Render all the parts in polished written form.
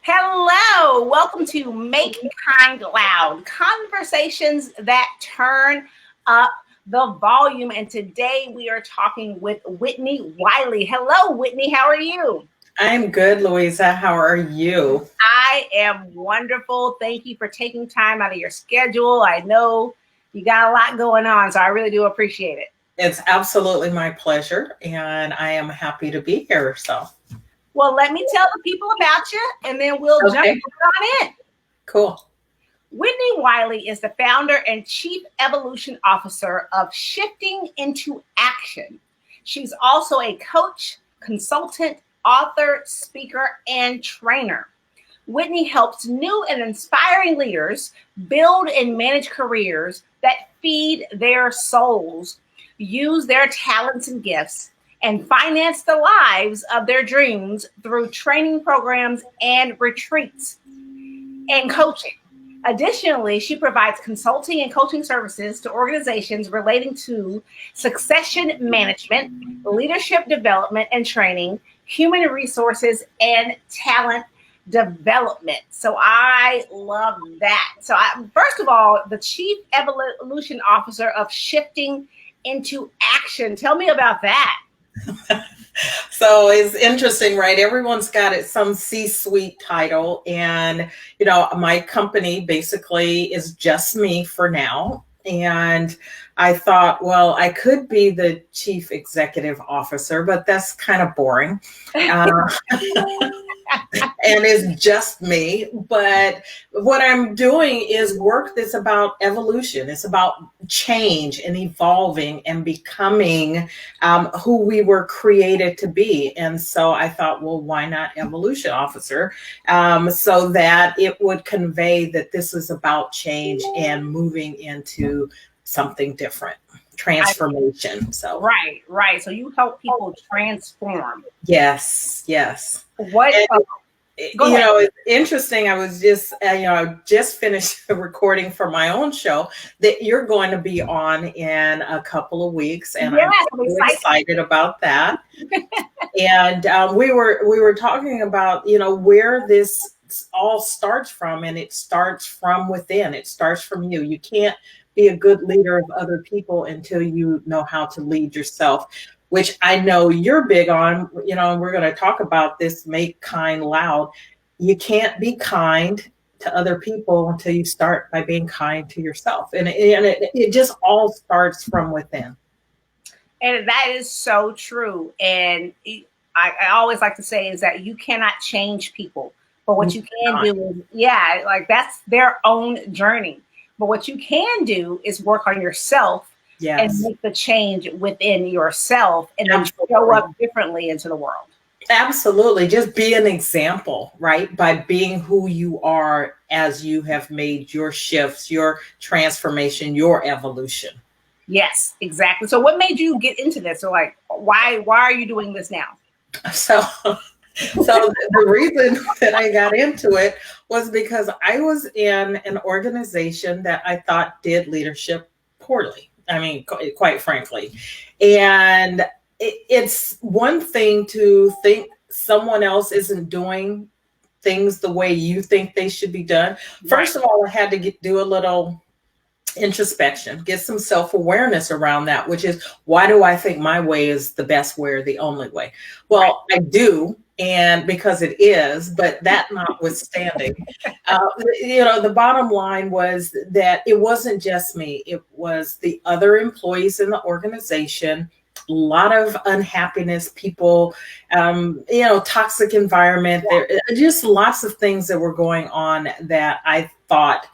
Hello, welcome to Make Kind Loud, conversations that turn up the volume. And today we are talking with Whitnie Wiley. Hello, Whitney, how are you? I'm good, Louisa. How are you? I am wonderful. Thank you for taking time out of your schedule. I know you got a lot going on, so I really do appreciate it. It's absolutely my pleasure, and I am happy to be here. Well, let me tell the people about you, and then we'll jump Okay, right on in. cool. Whitnie Wiley is the founder and chief evolution officer of Shifting into Action. She's also a coach, consultant, author, speaker, and trainer. Whitnie helps new and inspiring leaders build and manage careers that feed their souls, use their talents and gifts, and finance the lives of their dreams through training programs and retreats and coaching. Additionally, she provides consulting and coaching services to organizations relating to succession management, leadership development and training, human resources, and talent development. So I love that. First of all, the Chief Evolution Officer of Shifting into Action. Tell me about that. So it's interesting, right? Everyone's got it some C-suite title, and my company basically is just me for now. And I thought, well, I could be the chief executive officer, but that's kind of boring. Uh, and it's just me. But what I'm doing is work that's about evolution. It's about change and evolving and becoming who we were created to be. And so I thought, well, why not evolution officer? So that it would convey that this is about change and moving into something different, transformation. So Right. So you help people transform. yes. What? And Go ahead. it's interesting. I was just, I just finished a recording for my own show that you're going to be on in a couple of weeks, and I'm Yes, I'm so excited. excited about that. And we were talking about where this all starts from, and it starts from within. It starts from you. You can't be a good leader of other people until you know how to lead yourself, which I know you're big on, and we're going to talk about this, make kind loud. You can't be kind to other people until you start by being kind to yourself. And it just all starts from within. And that is so true. And I always like to say is that you cannot change people, but what you can Not. do is, yeah, like that's their own journey. But what you can do is work on yourself and Yes, make the change within yourself and then show absolutely. up differently into the world. Absolutely. Just be an example, right? By being who you are as you have made your shifts, your transformation, your evolution. Yes, exactly. So what made you get into this? So like why are you doing this now? So, so the reason that I got into it was because I was in an organization that I thought did leadership poorly. I mean, quite frankly. And it's one thing to think someone else isn't doing things the way you think they should be done. Right. First of all, I had to do a little introspection, get some self awareness around that, which is, why do I think my way is the best way or the only way? Right. Well, I do. And because it is, but that notwithstanding, the bottom line was that it wasn't just me, it was the other employees in the organization. A lot of unhappiness, people, toxic environment. There just lots of things that were going on that I thought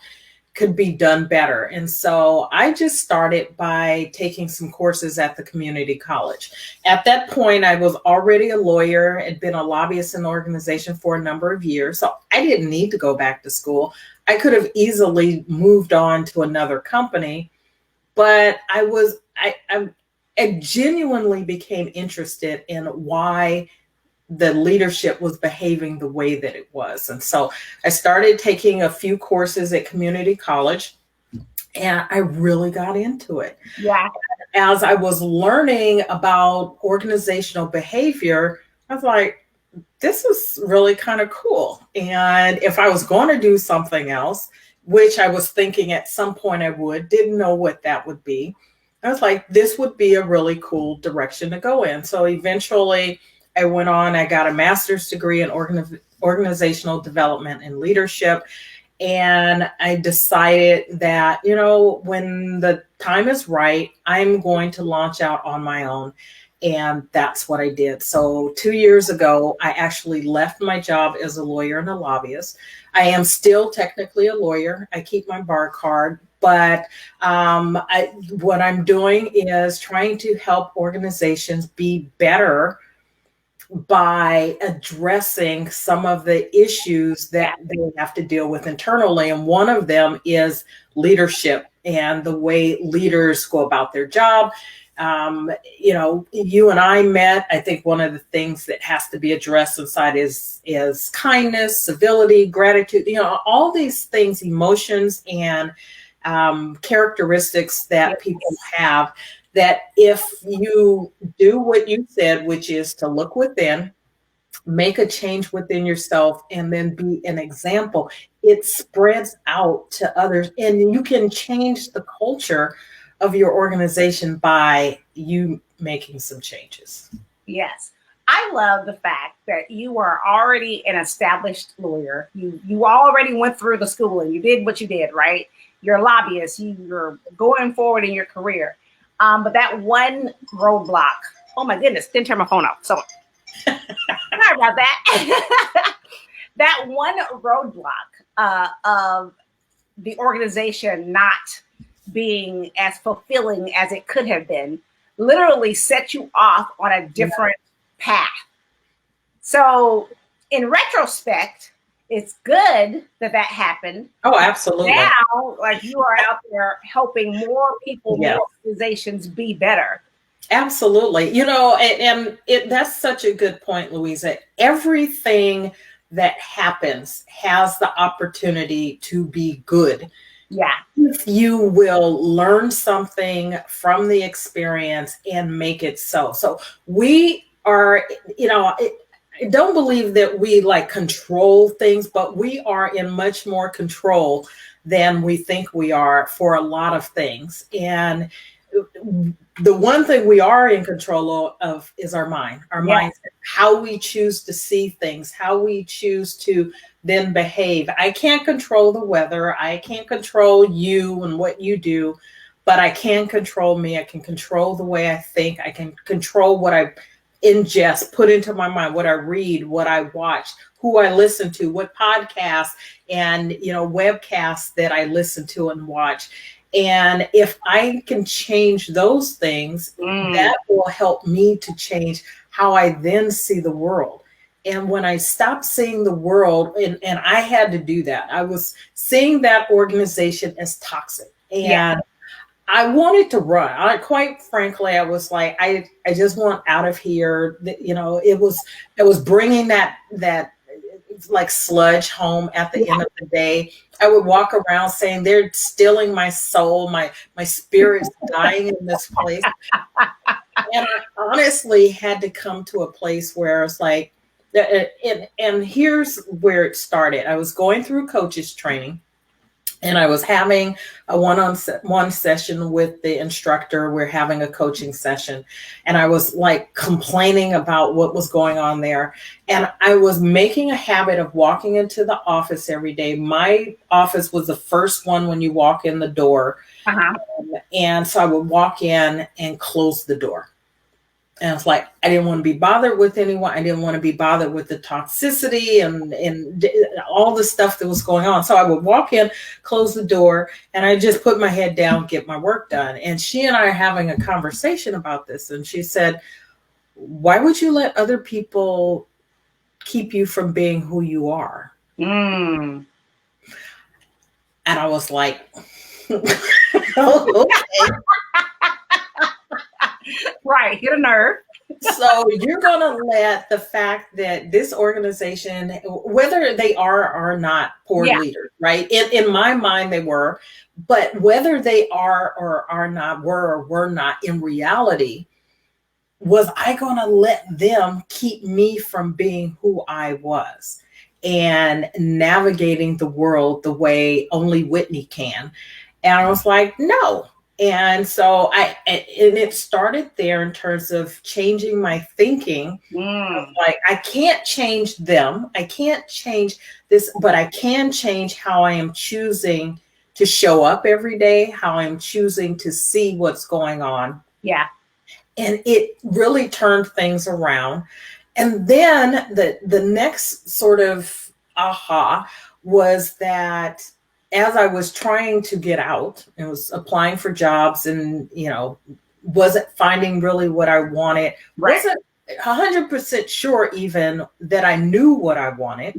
could be done better. And so I just started by taking some courses at the community college. At that point, I was already a lawyer, had been a lobbyist in the organization for a number of years. So I didn't need to go back to school. I could have easily moved on to another company, but I genuinely became interested in why the leadership was behaving the way that it was. And so I started taking a few courses at community college, and I really got into it. Yeah. As I was learning about organizational behavior, I was like, this is really kind of cool. And if I was going to do something else, which I was thinking at some point I would, didn't know what that would be. I was like, this would be a really cool direction to go in. So eventually I went on, I got a master's degree in organizational development and leadership. And I decided that, when the time is right, I'm going to launch out on my own. And that's what I did. So 2 years ago, I actually left my job as a lawyer and a lobbyist. I am still technically a lawyer. I keep my bar card, but what I'm doing is trying to help organizations be better by addressing some of the issues that they have to deal with internally. And one of them is leadership and the way leaders go about their job. You and I met. I think one of the things that has to be addressed inside is kindness, civility, gratitude, all these things, emotions and characteristics that people have, that if you do what you said, which is to look within, make a change within yourself, and then be an example, it spreads out to others. And you can change the culture of your organization by you making some changes. Yes. I love the fact that you are already an established lawyer. You already went through the schooling. You did what you did, right? You're a lobbyist. You're going forward in your career. But that one roadblock, oh my goodness, didn't turn my phone off. So sorry about that. That one roadblock of the organization not being as fulfilling as it could have been literally set you off on a different path. So in retrospect, it's good that happened. Oh, absolutely. Now, like, you are out there helping more people, more organizations be better. Absolutely. And that's such a good point, Louisa. Everything that happens has the opportunity to be good. Yeah. If you will learn something from the experience and make it so. So we are, I don't believe that we control things, but we are in much more control than we think we are for a lot of things. And the one thing we are in control of is our mind, mindset, how we choose to see things, how we choose to then behave. I can't control the weather. I can't control you and what you do, but I can control me. I can control the way I think. I can control what I ingest, put into my mind, what I read, what I watch, who I listen to, what podcasts and, webcasts that I listen to and watch. And if I can change those things, that will help me to change how I then see the world. And when I stopped seeing the world, and I had to do that, I was seeing that organization as toxic. And I wanted to run. Quite frankly, I was like, I just want out of here. It was bringing that like sludge home at the end of the day. I would walk around saying they're stealing my soul, my spirit's dying in this place. And I honestly had to come to a place where it's like, and here's where it started. I was going through coaches training. And I was having a one-on-one session with the instructor. We're having a coaching session. And I was complaining about what was going on there. And I was making a habit of walking into the office every day. My office was the first one when you walk in the door. And so I would walk in and close the door. And it's like, I didn't want to be bothered with anyone. I didn't want to be bothered with the toxicity and all the stuff that was going on. So I would walk in, close the door, and I just put my head down, get my work done. And she and I are having a conversation about this. And she said, why would you let other people keep you from being who you are? And I was like, oh, okay. Right, hit a nerve. So you're going to let the fact that this organization, whether they are or not poor leaders, right? In my mind, they were, but whether they are or are not, were or were not, in reality, was I going to let them keep me from being who I was and navigating the world the way only Whitney can? And I was like, no. And so and it started there in terms of changing my thinking. Like, I can't change them. I can't change this, but I can change how I am choosing to show up every day, how I'm choosing to see what's going on. Yeah. And it really turned things around. And then the next sort of aha was that as I was trying to get out and was applying for jobs and, wasn't finding really what I wanted, Right. wasn't 100% sure even that I knew what I wanted.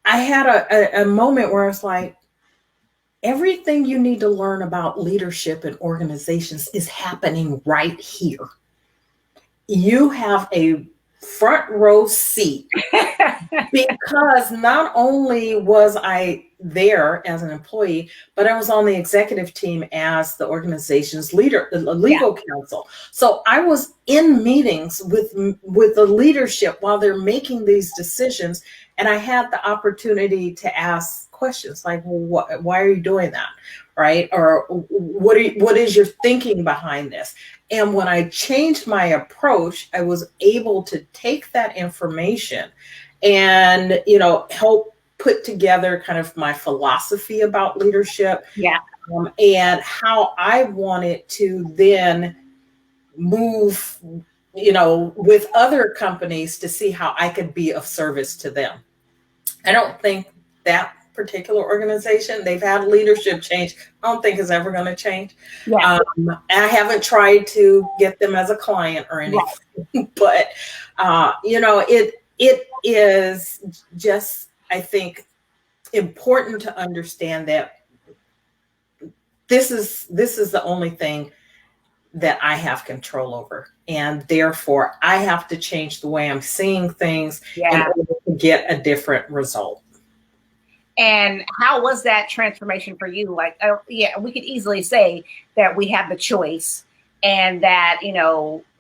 I had a moment where I was like, everything you need to learn about leadership and organizations is happening right here. You have a front row seat because not only was I there as an employee, but I was on the executive team as the organization's leader, legal counsel. So I was in meetings with the leadership while they're making these decisions. And I had the opportunity to ask questions like, well, why are you doing that? Right? Or what is your thinking behind this? And when I changed my approach, I was able to take that information and, help put together kind of my philosophy about leadership. Yeah. And how I wanted to then move, with other companies to see how I could be of service to them. I don't think that particular organization, they've had leadership change, I don't think is ever going to change. Yeah. I haven't tried to get them as a client or anything, but it is just, I think, important to understand that this is the only thing that I have control over, and therefore I have to change the way I'm seeing things in order to get a different result. And how was that transformation for you? Like, we could easily say that we have the choice and that,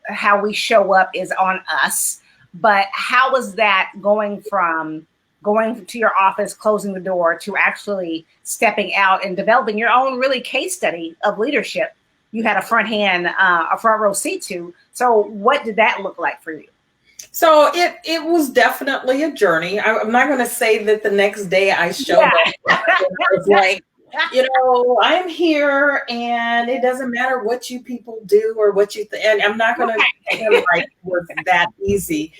how we show up is on us. But how was that going to your office, closing the door, to actually stepping out and developing your own really case study of leadership? You had a front row seat to. So what did that look like for you? So it was definitely a journey. I'm not going to say that the next day I showed up. I was like, I'm here, and it doesn't matter what you people do or what you think. And I'm not going to pretend like it was that easy.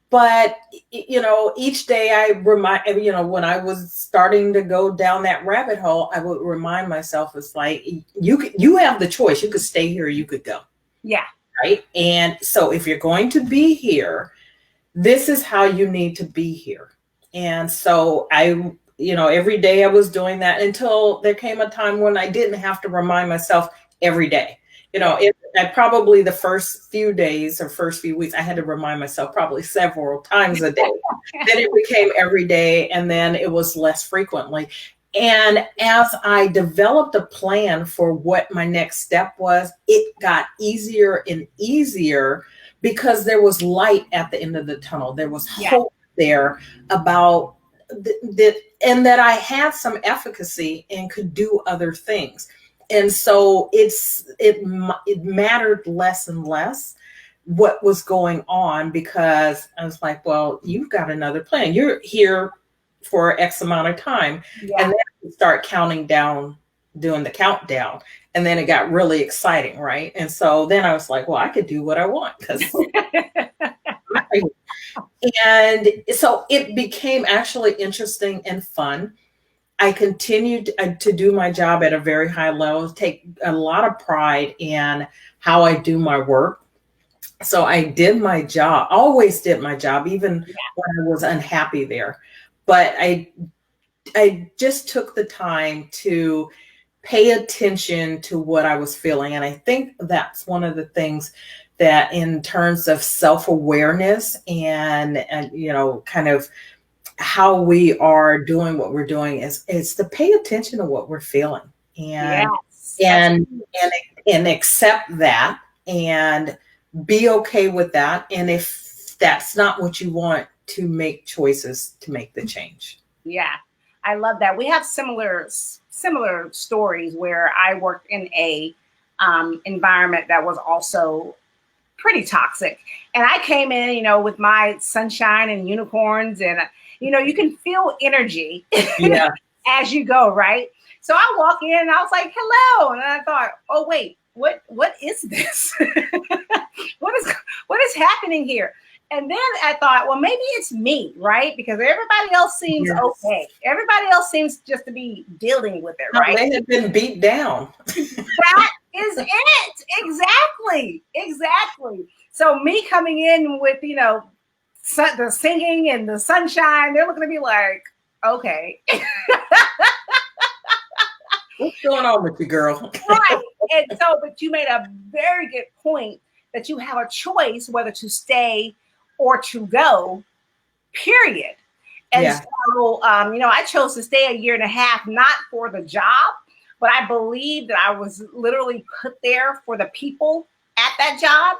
But each day I remind, when I was starting to go down that rabbit hole, I would remind myself, it's like, you have the choice. You could stay here, or you could go. Yeah. Right. And so if you're going to be here, this is how you need to be here. And so every day I was doing that until there came a time when I didn't have to remind myself every day. Probably the first few days or first few weeks, I had to remind myself probably several times a day. Then it became every day, and then it was less frequently. And as I developed a plan for what my next step was, it got easier and easier because there was light at the end of the tunnel. There was hope there about that, and that I had some efficacy and could do other things. And so it mattered less and less what was going on, because I was like, well, you've got another plan. You're here for X amount of time. And then you start counting down, doing the countdown. And then it got really exciting, right? And so then I was like, well, I could do what I want. And so it became actually interesting and fun. I continued to do my job at a very high level, take a lot of pride in how I do my work. So I did my job, always did my job, even when I was unhappy there. But I just took the time to pay attention to what I was feeling. And I think that's one of the things that, in terms of self-awareness and kind of how we are doing what we're doing, is to pay attention to what we're feeling and accept that, and be okay with that. And if that's not what you want, to make choices to make the change. Yeah, I love that. We have similar stories where I worked in a environment that was also pretty toxic, and I came in, with my sunshine and unicorns, and you can feel energy Yeah. as you go, right? So I walk in and I was like, "Hello," and I thought, "Oh wait, what is this? what is happening here?" And then I thought, well, maybe it's me, right? Because everybody else seems okay. Everybody else seems just to be dealing with it, right? They have been beat down. That is it. Exactly. So me coming in with, the singing and the sunshine, they're looking at me like, okay. What's going on with you, girl? Right. And so, but you made a very good point that you have a choice whether to stay or to go, period. And so, I chose to stay a year and a half, not for the job, but I believe that I was literally put there for the people at that job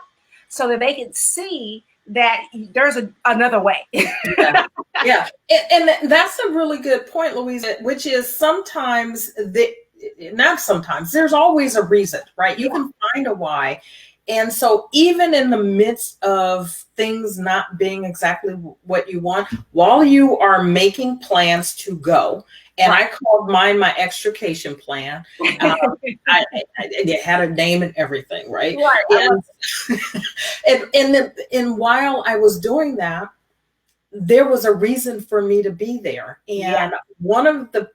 so that they could see that there's another way. Yeah. And that's a really good point, Louisa, which is not sometimes, there's always a reason, right? You can find a why. And so even in the midst of things not being exactly what you want, while you are making plans to go, and I called mine my extrication plan. It had a name and everything, right? And while I was doing that, there was a reason for me to be there. And one of the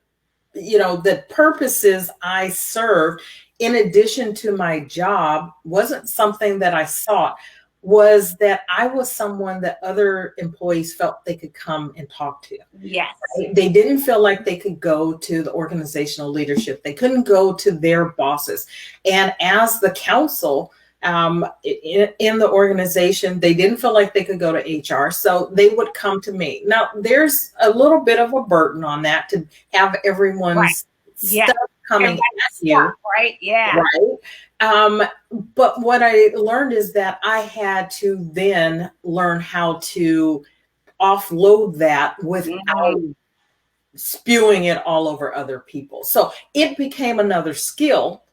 purposes I served, in addition to my job, wasn't something that I sought, was that I was someone that other employees felt they could come and talk to. Yes. Right? They didn't feel like they could go to the organizational leadership. They couldn't go to their bosses. And as the counsel in the organization, they didn't feel like they could go to HR. So they would come to me. Now, there's a little bit of a burden on that to have everyone's stuff coming at you. Right. Yeah. Right. But what I learned is that I had to then learn how to offload that without spewing it all over other people. So it became another skill.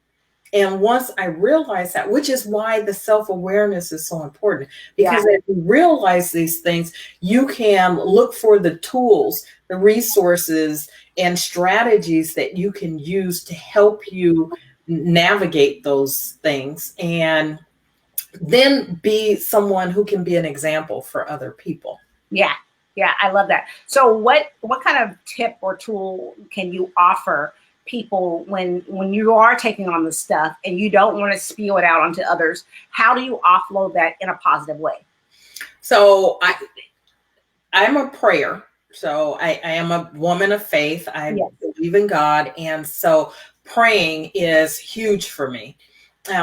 And once I realized that, which is why the self-awareness is so important, because if you realize these things, you can look for the tools, the resources, and strategies that you can use to help you navigate those things, and then be someone who can be an example for other people. Yeah, I love that. So what kind of tip or tool can you offer people when you are taking on the stuff and you don't want to spew it out onto others? How do you offload that in a positive way? So I'm a prayer. So I am a woman of faith. I believe in God. And so praying is huge for me.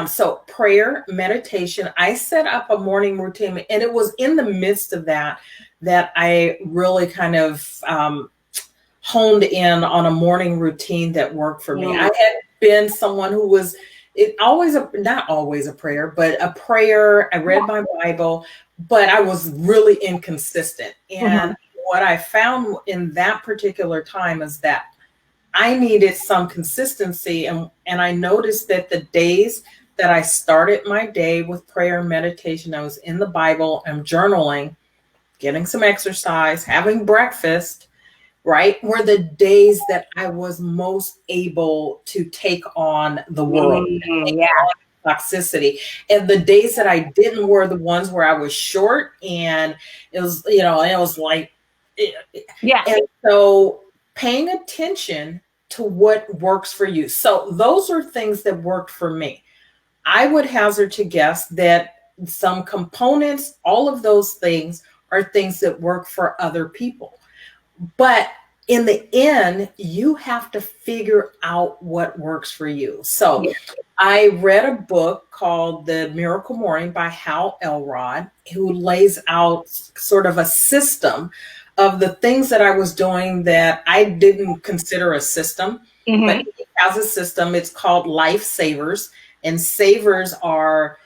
So prayer, meditation, I set up a morning routine, and it was in the midst of that I really kind of honed in on a morning routine that worked for me. I had been someone who was not always a prayer, but a prayer. I read my Bible, but I was really inconsistent. And what I found in that particular time is that I needed some consistency. And I noticed that the days that I started my day with prayer and meditation, I was in the Bible, I'm journaling, getting some exercise, having breakfast, right, were the days that I was most able to take on the world, toxicity. And the days that I didn't were the ones where I was short, and it was, it was like, And so paying attention to what works for you. So those are things that worked for me. I would hazard to guess that some components, all of those things are things that work for other people. But in the end, you have to figure out what works for you. So I read a book called The Miracle Morning by Hal Elrod, who lays out sort of a system of the things that I was doing that I didn't consider a system, but it has a system. It's called Life Savers, and savers are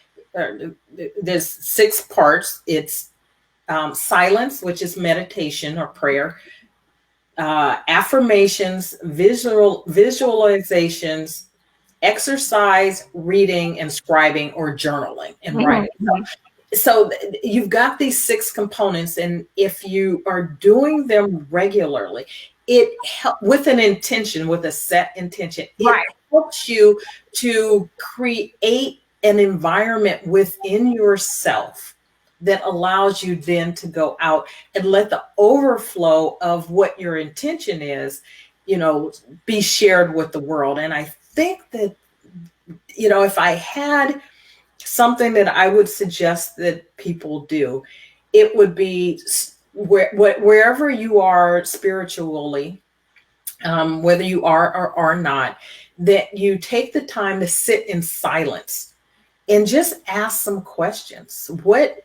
there's 6 parts. It's silence, which is meditation or prayer, affirmations, visualizations, exercise, reading, and scribing or journaling and writing. So you've got these 6 components, and if you are doing them regularly, it with an intention, with a set intention, it helps you to create an environment within yourself that allows you then to go out and let the overflow of what your intention is, be shared with the world. And I think that, if I had something that I would suggest that people do, it would be wherever you are spiritually, whether you are or are not, that you take the time to sit in silence and just ask some questions. What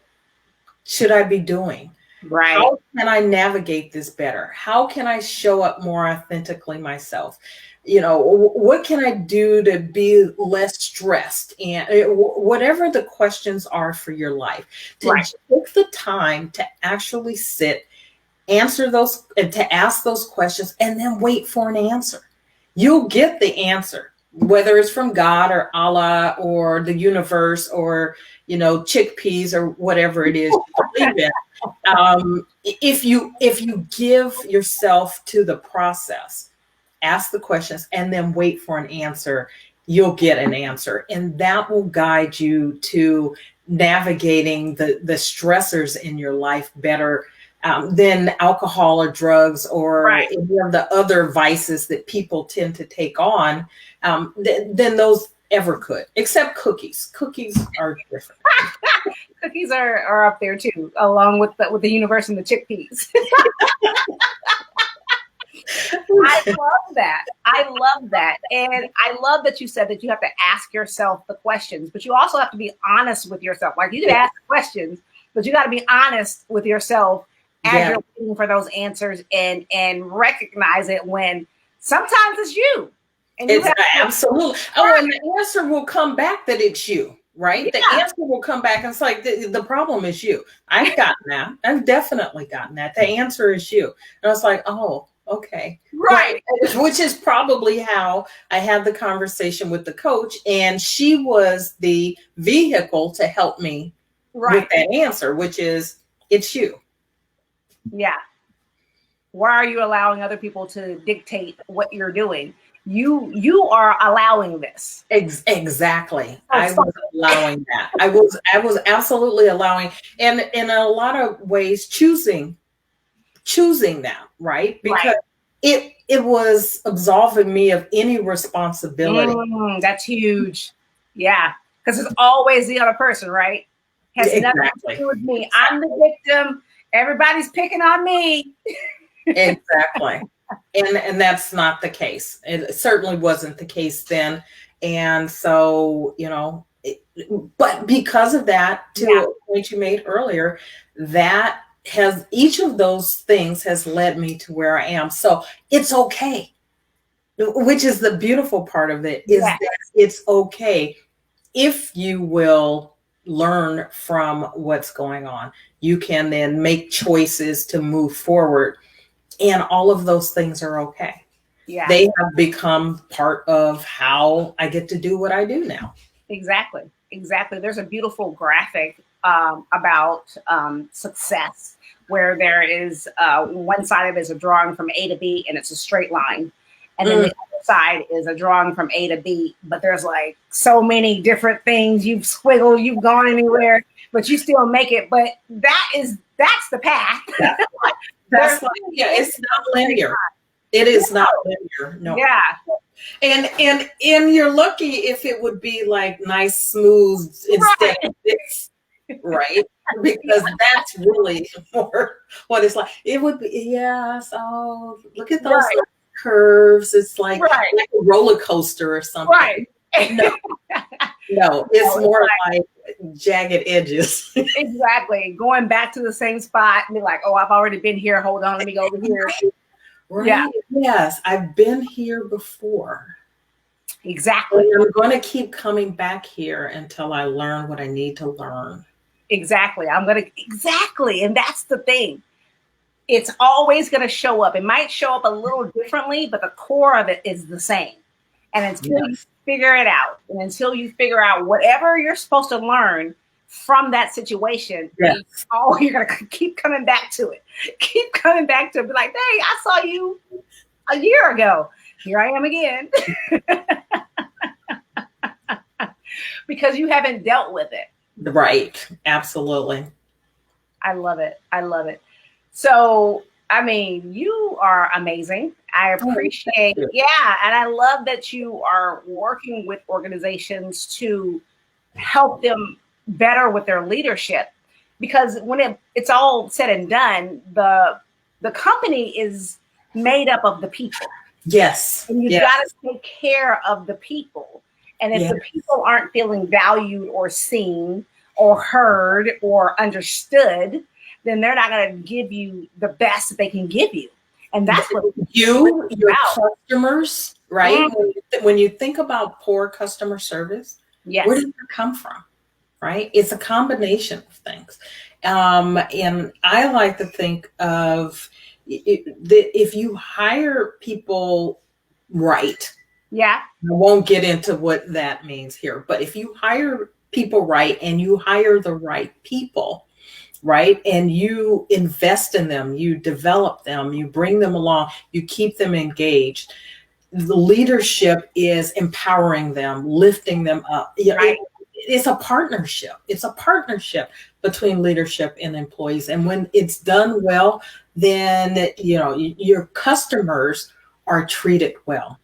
should I be doing? Right. How can I navigate this better? How can I show up more authentically myself? What can I do to be less stressed? And whatever the questions are for your life, to take the time to actually sit, answer those, and to ask those questions, and then wait for an answer. You'll get the answer, whether it's from God or Allah or the universe or, chickpeas or whatever it is you believe in. If you give yourself to the process, ask the questions, and then wait for an answer, you'll get an answer. And that will guide you to navigating the stressors in your life better than alcohol or drugs or any of the other vices that people tend to take on than those ever could, except cookies. Cookies are different. Cookies are up there too, along with the universe and the chickpeas. I love that. I love that. And I love that you said that you have to ask yourself the questions, but you also have to be honest with yourself. Like, you can ask questions, but you got to be honest with yourself as you're waiting for those answers and recognize it when sometimes it's you. And it's absolutely. Oh, and the answer will come back that it's you, right? The answer will come back. And it's like, the problem is you. I've gotten that. I've definitely gotten that. The answer is you. And I was like, oh, okay. Right. Which is probably how I had the conversation with the coach. And she was the vehicle to help me with that answer, which is, it's you. Yeah. Why are you allowing other people to dictate what you're doing? You are allowing this. Exactly. I was allowing that. I was absolutely allowing, and in a lot of ways choosing that, right? Because it was absolving me of any responsibility. That's huge. Yeah. Because it's always the other person, right? Has nothing to do with me. I'm the victim. Everybody's picking on me. Exactly. And that's not the case. It certainly wasn't the case then. And so, but because of that, to a point you made earlier, that has, each of those things has led me to where I am. So it's okay. Which is the beautiful part of it, is that it's okay if you will learn from what's going on. You can then make choices to move forward. And all of those things are okay. Yeah. They have become part of how I get to do what I do now. Exactly. There's a beautiful graphic about success where there is one side of it is a drawing from A to B and it's a straight line. And then the other side is a drawing from A to B, but there's like so many different things you've squiggled, you've gone anywhere, but you still make it. But that's the path. That's like, it's not linear. It is not linear. No. Yeah. And you're lucky if it would be like nice, smooth instead of this, right? Because that's really more what it's like. It would be, so look at those curves. It's like a roller coaster or something. Right. No, it's more like jagged edges. Exactly. Going back to the same spot and be like, oh, I've already been here. Hold on, let me go over here. Right. Yeah. Yes, I've been here before. Exactly. And I'm going to keep coming back here until I learn what I need to learn. Exactly. Exactly. And that's the thing. It's always going to show up. It might show up a little differently, but the core of it is the same. And until you figure it out, and until you figure out whatever you're supposed to learn from that situation, you're going to keep coming back to it. Keep coming back to it. Be like, hey, I saw you a year ago. Here I am again. Because you haven't dealt with it. Right. Absolutely. I love it. I love it. So, I mean, you are amazing. I appreciate, yeah. And I love that you are working with organizations to help them better with their leadership. Because when it's all said and done, the company is made up of the people. Yes. And you've got to take care of the people. And if the people aren't feeling valued or seen or heard or understood, then they're not going to give you the best they can give you. And that's what your customers, right? Mm-hmm. When you think about poor customer service, where does it come from? Right? It's a combination of things. And I like to think of that if you hire people right. Yeah. I won't get into what that means here, but if you hire people right and you hire the right people, right, and you invest in them, you develop them, you bring them along, you keep them engaged, the leadership is empowering them, lifting them up. Right. It's a partnership. It's a partnership between leadership and employees. And when it's done well, then, your customers are treated well.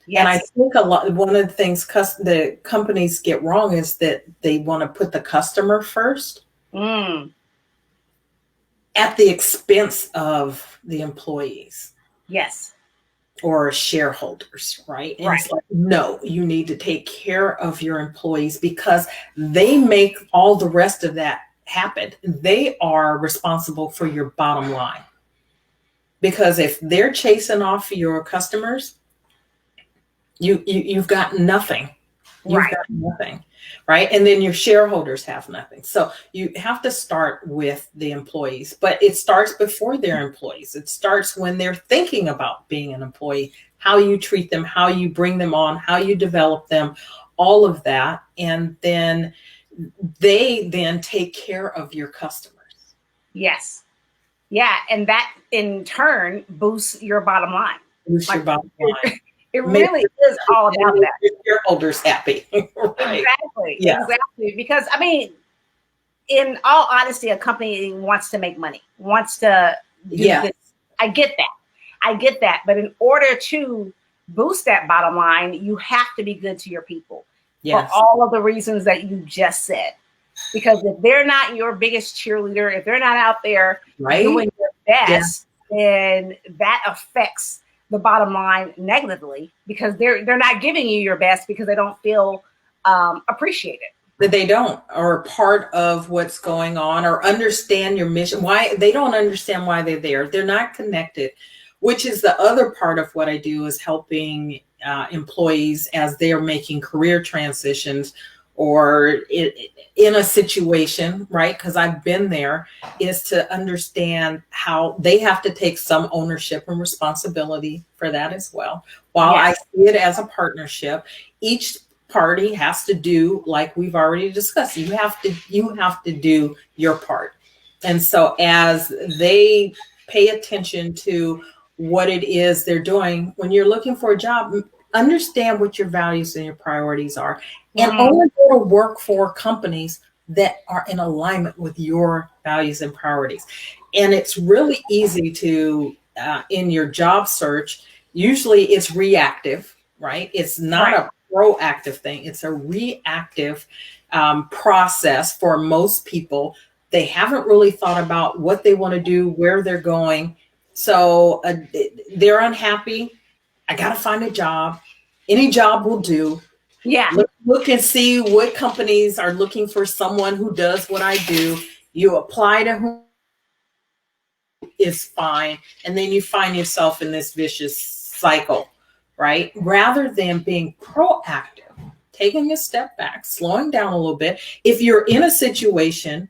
Yes. And I think one of the things the companies get wrong is that they want to put the customer first at the expense of the employees. Yes. Or shareholders, right? And it's like, no, you need to take care of your employees because they make all the rest of that happen. They are responsible for your bottom line. Because if they're chasing off your customers, you've got nothing. You've got nothing, right? And then your shareholders have nothing. So you have to start with the employees, but it starts before they're employees. It starts when they're thinking about being an employee, how you treat them, how you bring them on, how you develop them, all of that. And then they then take care of your customers. Yes. Yeah. And that in turn boosts your bottom line. Boosts your bottom line. It really is all about that. Shareholders happy. Right? Exactly. Yeah. Exactly. Because I mean, in all honesty, a company wants to make money, wants to do this. I get that. But in order to boost that bottom line, you have to be good to your people for all of the reasons that you just said. Because if they're not your biggest cheerleader, if they're not out there doing their best, then that affects the bottom line negatively because they're not giving you your best because they don't feel appreciated. That they don't, or part of what's going on, or understand your mission. Why they don't understand why they're there. They're not connected, which is the other part of what I do is helping employees as they're making career transitions or in a situation, right? Because I've been there, is to understand how they have to take some ownership and responsibility for that as well. While I see it as a partnership, each party has to do, like we've already discussed, you have to do your part. And so as they pay attention to what it is they're doing, when you're looking for a job, understand what your values and your priorities are, and only go to work for companies that are in alignment with your values and priorities. And it's really easy to, in your job search, usually it's reactive, right? It's not a proactive thing. It's a reactive process for most people. They haven't really thought about what they want to do, where they're going. So they're unhappy. I got to find a job. Any job will do. Yeah. Look and see what companies are looking for someone who does what I do. You apply to who is fine. And then you find yourself in this vicious cycle, right? Rather than being proactive, taking a step back, slowing down a little bit. If you're in a situation,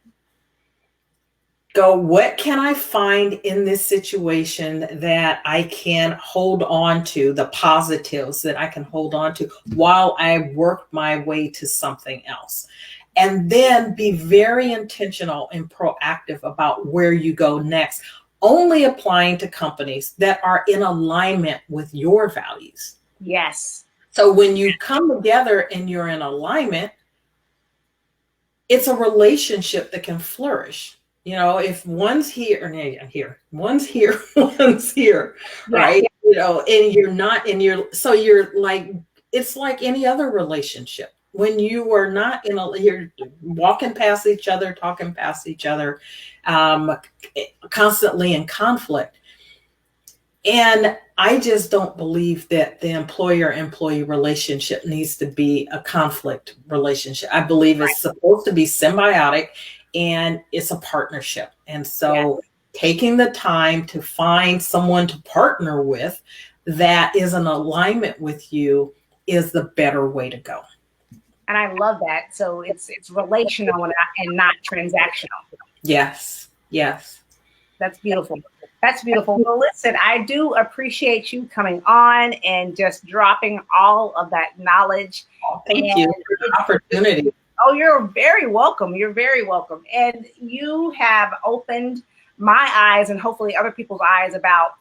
go, what can I find in this situation that I can hold on to, the positives that I can hold on to while I work my way to something else? And then be very intentional and proactive about where you go next, only applying to companies that are in alignment with your values. Yes. So when you come together and you're in alignment, it's a relationship that can flourish. You know, if one's here, one's here, one's here, Yeah. right? You know, and you're not, and you're like, it's like any other relationship. When you are not you're walking past each other, talking past each other, constantly in conflict. And I just don't believe that the employer-employee relationship needs to be a conflict relationship. I believe it's supposed to be symbiotic and it's a partnership. And so taking the time to find someone to partner with that is in alignment with you is the better way to go. And I love that. So it's relational and not transactional. Yes. Yes. That's beautiful. That's beautiful. Well, listen, I do appreciate you coming on and just dropping all of that knowledge. Thank you for the opportunity. Oh, you're very welcome. You're very welcome. And you have opened my eyes and hopefully other people's eyes about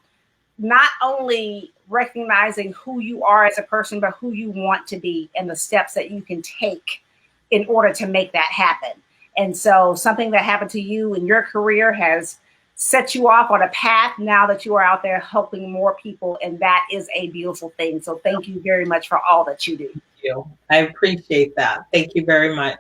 not only recognizing who you are as a person, but who you want to be and the steps that you can take in order to make that happen. And so something that happened to you in your career has set you off on a path now that you are out there helping more people. And that is a beautiful thing. So thank you very much for all that you do. Thank you. I appreciate that. Thank you very much.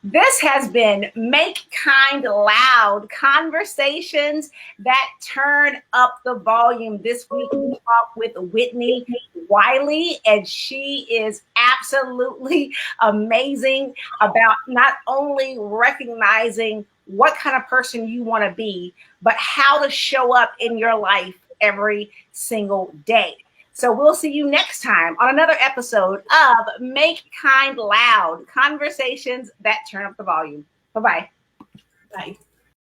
This has been Make Kind Loud, conversations that turn up the volume. This week we talked with Whitnie Wiley, and she is absolutely amazing about not only recognizing what kind of person you want to be, but how to show up in your life every single day. So we'll see you next time on another episode of Make Kind Loud, conversations that turn up the volume. Bye-bye. Bye.